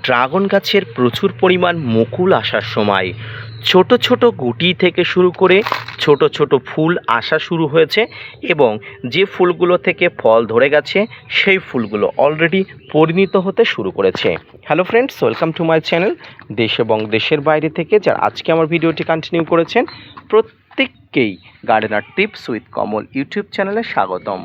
Dragon গাছের প্রচুর পরিমাণ মুকুল আসার সময় ছোট ছোট গুটি থেকে শুরু করে ছোট ছোট ফুল আসা শুরু হয়েছে এবং যে ফুলগুলো থেকে ফল ধরে গেছে সেই ফুলগুলো অলরেডি পরিণত হতে শুরু করেছে। Hello friends, welcome to my channel. দেশ এবং দেশের বাইরে থেকে যারা আজকে আমার ভিডিওটি কন্টিনিউ করেছেন প্রত্যেককেই gardener tips with Kamal YouTube চ্যানেলে স্বাগতম।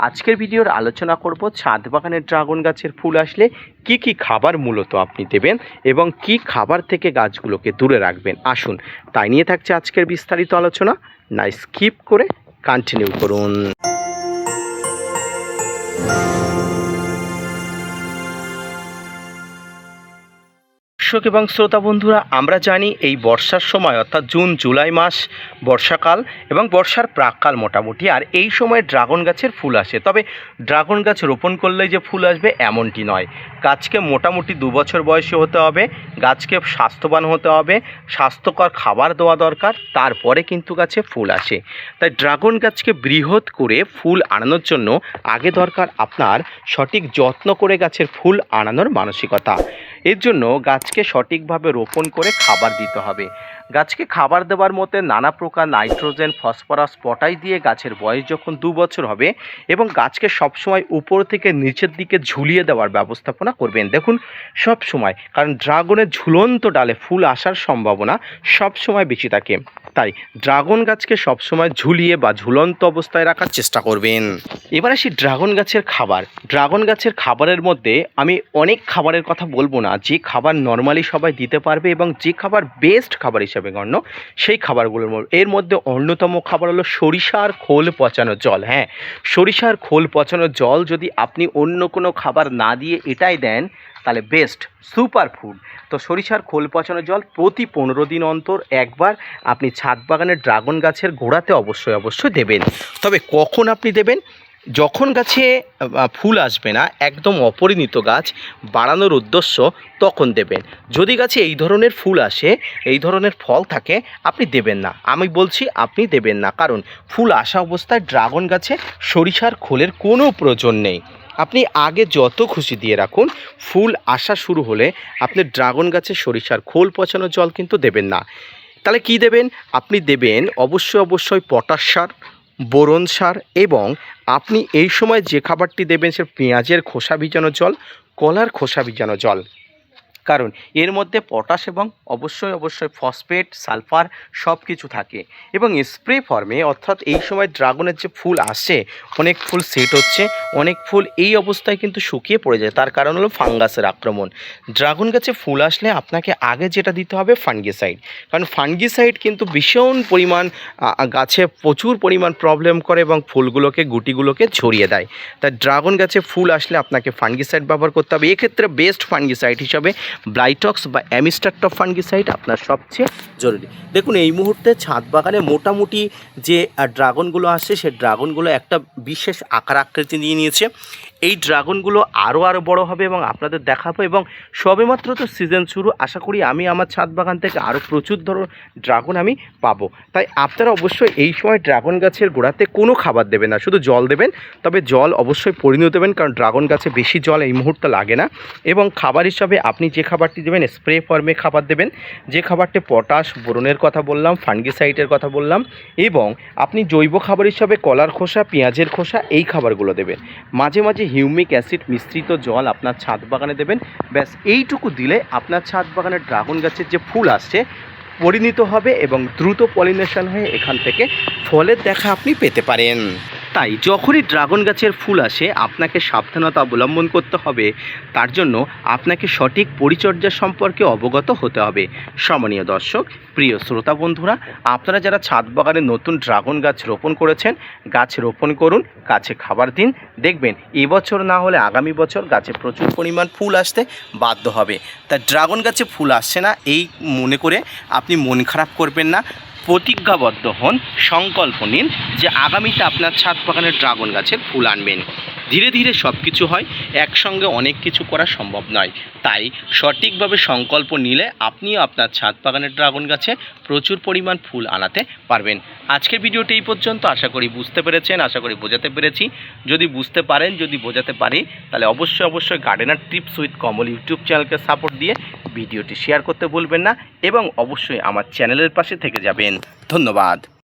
আজকের ভিডিওর আলোচনা করব ছাদ বাগানের ড্রাগন গাছের ফুল আসলে কি কি খাবার মূলত আপনি দেবেন এবং কি খাবার থেকে গাছগুলোকে দূরে রাখবেন। আসুন তাই নিয়ে থাকছে আজকের বিস্তারিত আলোচনা, না স্কিপ করে কন্টিনিউ করুন। দর্শক এবং শ্রোতা বন্ধুরা, আমরা জানি এই বর্ষার সময় অর্থাৎ জুন জুলাই মাস বর্ষাকাল এবং বর্ষার প্রাককাল মোটামুটি, আর এই সময় ড্রাগন গাছের ফুল আসে। তবে ড্রাগন গাছ রোপণ করলেই যে ফুল আসবে এমনটি নয়। গাছকে মোটামুটি 2 বছর বয়সী হতে হবে, গাছকে স্বাস্থ্যবান হতে হবে, স্বাস্থ্যকর খাবার দেওয়া দরকার, তারপরে কিন্তু গাছে ফুল আসে। তাই ড্রাগন গাছকে বৃহৎ করে ফুল আনানোর জন্য আগে দরকার আপনার সঠিক যত্ন করে গাছের ফুল আনানোর মানসিকতা। এর জন্য গাছকে সঠিকভাবে রোপণ করে খাবার দিতে হবে। গাছকে খাবার দেওয়ার মধ্যে নানা প্রকার নাইট্রোজেন, ফসফরাস, পটাশ দিয়ে গাছের বয়স যখন 2 বছর হবে এবং গাছকে সবসময় উপর থেকে নিচের দিকে ঝুলিয়ে দেওয়ার ব্যবস্থাপনা করবেন। দেখুন সব সময়, কারণ ড্রাগনের ঝুলন্ত ডালে ফুল আসার সম্ভাবনা সবসময় বেশি থাকে, তাই ড্রাগন গাছকে সবসময় ঝুলিয়ে বা ঝুলন্ত অবস্থায় রাখার চেষ্টা করবেন। এবার আসি ড্রাগন গাছের খাবার। ড্রাগন গাছের খাবারের মধ্যে আমি অনেক খাবারের কথা বলবো না, যে খাবার নর্মালি সবাই দিতে পারবে এবং যে খাবার বেস্ট খাবার হিসেবে গণ্য সেই খাবারগুলোর এর মধ্যে অন্যতম খাবার হলো সরিষার খোল পচানো জল। হ্যাঁ, সরিষার খোল পচানো জল যদি আপনি অন্য কোনো খাবার না দিয়ে এটাই দেন তাহলে বেস্ট সুপার ফুড। তো সরিষার খোল পচানো জল প্রতি 15 দিন অন্তর একবার আপনি ছাদ বাগানের ড্রাগন গাছের গোড়াতে অবশ্যই দেবেন। তবে কখন আপনি দেবেন? যখন গাছে ফুল আসবে না, একদম অপরিণত গাছ বাড়ানোর উদ্দেশ্য, তখন দেবেন। যদি গাছে এই ধরনের ফুল আসে, এই ধরনের ফল থাকে, আপনি দেবেন না। আমি বলছি আপনি দেবেন না, কারণ ফুল আসা অবস্থায় ড্রাগন গাছে সরিষার খোলের কোনো প্রয়োজন নেই। আপনি আগে যত খুশি দিয়ে রাখুন, ফুল আসা শুরু হলে আপনি ড্রাগন গাছে সরিষার খোল পচানো জল কিন্তু দেবেন না। তাহলে কি দেবেন? আপনি দেবেন অবশ্যই পটাশ সার, বোরন সার, এবং আপনি এই সময় যে খাবারটি দেবেন সে পেঁয়াজের খোসা ভিজানো জল, কলার খোসা ভিজানো জল। কারণ এর মধ্যে পটাশ এবং অবশ্যই ফসফেট, সালফার সব কিছু থাকে। এবং স্প্রে ফর্মে, অর্থাৎ এই সময় ড্রাগনের যে ফুল আসে, অনেক ফুল সেট হচ্ছে, অনেক ফুল এই অবস্থায় কিন্তু শুকিয়ে পড়ে যায়। তার কারণ হলো ফাঙ্গাসের আক্রমণ। ড্রাগন গাছে ফুল আসলে আপনাকে আগে যেটা দিতে হবে ফাঙ্গিসাইড, কারণ ফাঙ্গিসাইড কিন্তু ভীষণ পরিমাণ গাছে প্রচুর পরিমাণ প্রবলেম করে এবং ফুলগুলোকে, গুটিগুলোকে ছড়িয়ে দেয়। তাই ড্রাগন গাছে ফুল আসলে আপনাকে ফাঙ্গিসাইড ব্যবহার করতে হবে। এক্ষেত্রে বেস্ট ফাঙ্গিসাইড হিসাবে ব্লাইটক্স বা অ্যামিস্টারটপ ফাঙ্গিসাইড আপনার সবচেয়ে জরুরি। দেখুন এই মুহূর্তে ছাদ বাগানে মোটামুটি যে ড্রাগনগুলো আসছে, সে ড্রাগনগুলো একটা বিশেষ আকার আকৃতি নিয়ে নিয়েছে। এই ড্রাগনগুলো আরও বড় হবে এবং আপনাদের দেখাবো। এবং সবেমাত্র তো সিজন শুরু, আশা করি আমি আমার ছাদ বাগান থেকে আরও প্রচুর ড্রাগন আমি পাবো। তাই আপনারা অবশ্যই এই সময় ড্রাগন গাছের গোড়াতে কোনো খাবার দেবেন না, শুধু জল দেবেন। তবে জল অবশ্যই পরিণত দেবেন, কারণ ড্রাগন গাছে বেশি জল এই মুহূর্তে লাগে না। এবং খাবার হিসাবে আপনি যে খাবারটি দেবেন স্প্রে ফর্মে খাবার দেবেন, যে খাবারটি পটাশ, বোরনের কথা বললাম, ফাঙ্গিসাইডের কথা বললাম। এবং আপনি জৈব খাবার হিসাবে কলার খোসা, পেঁয়াজের খোসা, এই খাবারগুলো দেবেন। মাঝে মাঝে হিউমিক অ্যাসিড মিশ্রিত জল আপনার ছাদ বাগানে দেবেন। ব্যাস এইটুকু দিলে আপনার ছাদ বাগানের ড্রাগন গাছের যে ফুল আসছে পরিণত হবে এবং দ্রুত পলিনেশন হয়ে এখান থেকে ফলের দেখা আপনি পেতে পারেন। তাই যখনই ড্রাগন গাছের ফুল আসে আপনাকে সাবধানতা অবলম্বন করতে হবে। তার জন্য আপনাকে সঠিক পরিচর্যা সম্পর্কে অবগত হতে হবে। সম্মানীয় দর্শক, প্রিয় শ্রোতা বন্ধুরা, আপনারা যারা ছাদ বাগানে নতুন ড্রাগন গাছ রোপণ করেছেন, গাছ রোপণ করুন, গাছে খাবার দিন। দেখবেন এবছর না হলে আগামী বছর গাছে প্রচুর পরিমাণ ফুল আসতে বাধ্য হবে। তাই ড্রাগন গাছে ফুল আসছে না এই মনে করে আপনি মন খারাপ করবেন না। প্রতিজ্ঞাবদ্ধ হন, সংকল্প নিন যে আগামীতে আপনার ছাদ বাগানের ড্রাগন গাছের ফুল আনবেন। ধীরে ধীরে সব কিছু হয়, একসঙ্গে অনেক কিছু করা সম্ভব নয়। তাই সঠিকভাবে সংকল্প নিলে আপনিও আপনার ছাদ বাগানের ড্রাগন গাছে প্রচুর পরিমাণ ফুল আনাতে পারবেন। আজকের ভিডিওটি এই পর্যন্ত। আশা করি বুঝতে পেরেছেন, আশা করি বোঝাতে পেরেছি। যদি বুঝতে পারেন, যদি বোঝাতে পারি, তাহলে অবশ্যই gardener tips with Kamal YouTube চ্যানেলকে সাপোর্ট দিয়ে ভিডিওটি শেয়ার করতে ভুলবেন না এবং অবশ্যই আমার চ্যানেলের পাশে থেকে যাবেন। ধন্যবাদ।